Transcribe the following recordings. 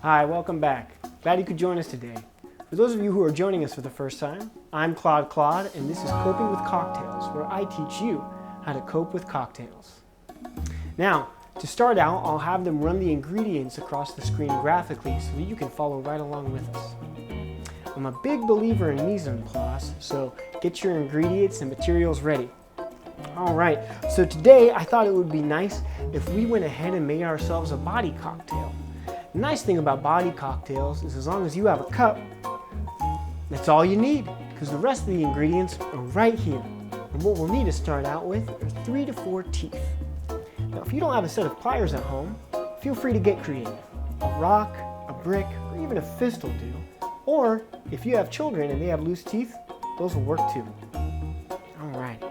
Hi, welcome back. Glad you could join us today. For those of you who are joining us for the first time, I'm Claude Clud, and this is Coping with Cocktails, where I teach you how to cope with cocktails. Now, to start out, I'll have them run the ingredients across the screen graphically so that you can follow right along with us. I'm a big believer in mise en place, so get your ingredients and materials ready. Alright, so today I thought it would be nice if we went ahead and made ourselves a body cocktail. The nice thing about body cocktails is as long as you have a cup, that's all you need, because the rest of the ingredients are right here. And what we'll need to start out with are 3 to 4 teeth. Now, if you don't have a set of pliers at home, feel free to get creative. A rock, a brick, or even a fist will do. Or, if you have children and they have loose teeth, those will work too. Alright.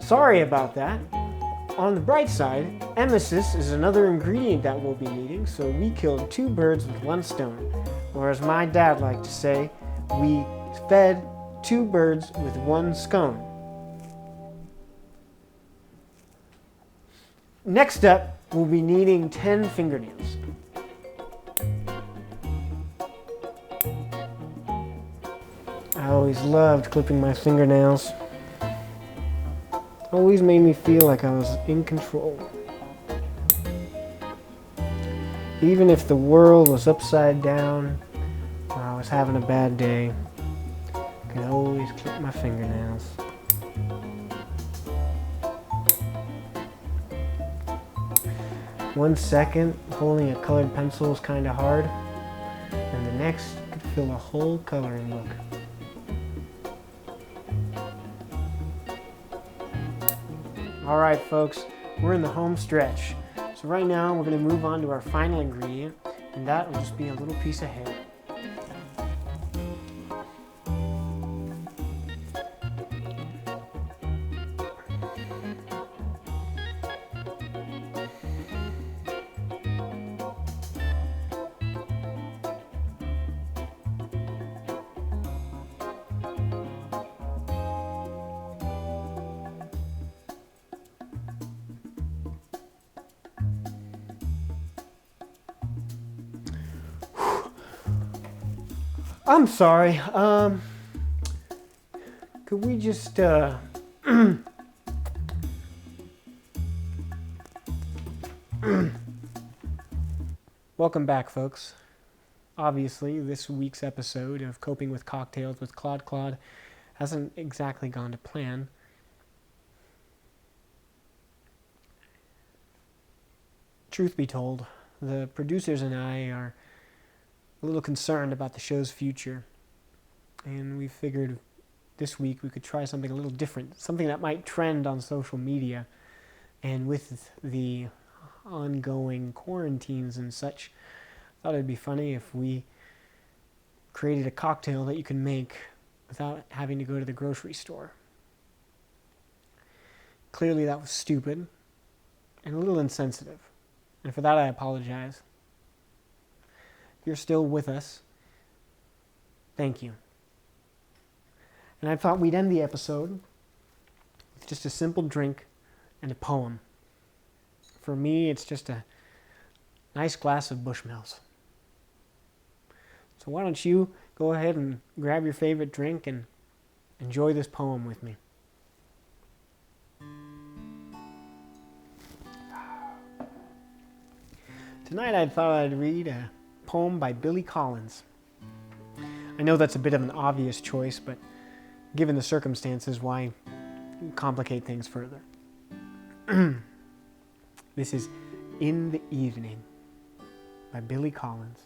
Sorry about that. On the bright side, emesis is another ingredient that we'll be needing, so we killed 2 birds with 1 stone. Or as my dad liked to say, we fed 2 birds with 1 scone. Next up, we'll be needing 10 fingernails. I always loved clipping my fingernails. Always made me feel like I was in control. Even if the world was upside down or I was having a bad day, I could always clip my fingernails. One second, holding a colored pencil is kind of hard, and the next, you could feel a whole coloring book. Alright folks, we're in the home stretch. So right now we're going to move on to our final ingredient, and that will just be a little piece of hair. I'm sorry, could we just, Welcome back, folks. Obviously, this week's episode of Coping with Cocktails with Claude Clud hasn't exactly gone to plan. Truth be told, the producers and I are a little concerned about the show's future, and we figured this week we could try something a little different, something that might trend on social media. And with the ongoing quarantines and such, I thought it'd be funny if we created a cocktail that you can make without having to go to the grocery store. Clearly that was stupid and a little insensitive, and for that I apologize. If you're still with us, thank you. And I thought we'd end the episode with just a simple drink and a poem. For me, it's just a nice glass of Bushmills. So why don't you go ahead and grab your favorite drink and enjoy this poem with me. Tonight I thought I'd read a poem by Billy Collins. I know that's a bit of an obvious choice, but given the circumstances, why complicate things further? This is In the Evening by Billy Collins.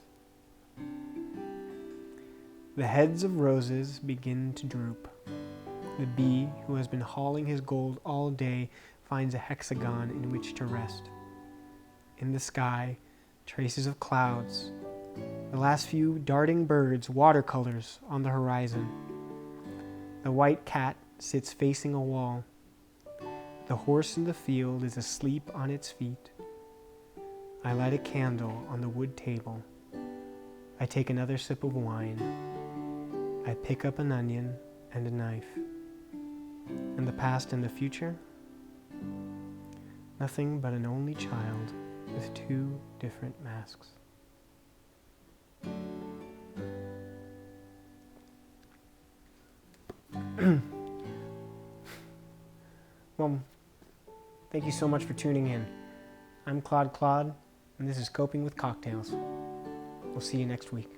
The heads of roses begin to droop. The bee who has been hauling his gold all day finds a hexagon in which to rest. In the sky, traces of clouds. The last few darting birds, watercolors on the horizon. The white cat sits facing a wall. The horse in the field is asleep on its feet. I light a candle on the wood table. I take another sip of wine. I pick up an onion and a knife. And the past and the future? Nothing but an only child with two different masks. Well, thank you so much for tuning in. I'm Claude Clud, and this is Coping with Cocktails. We'll see you next week.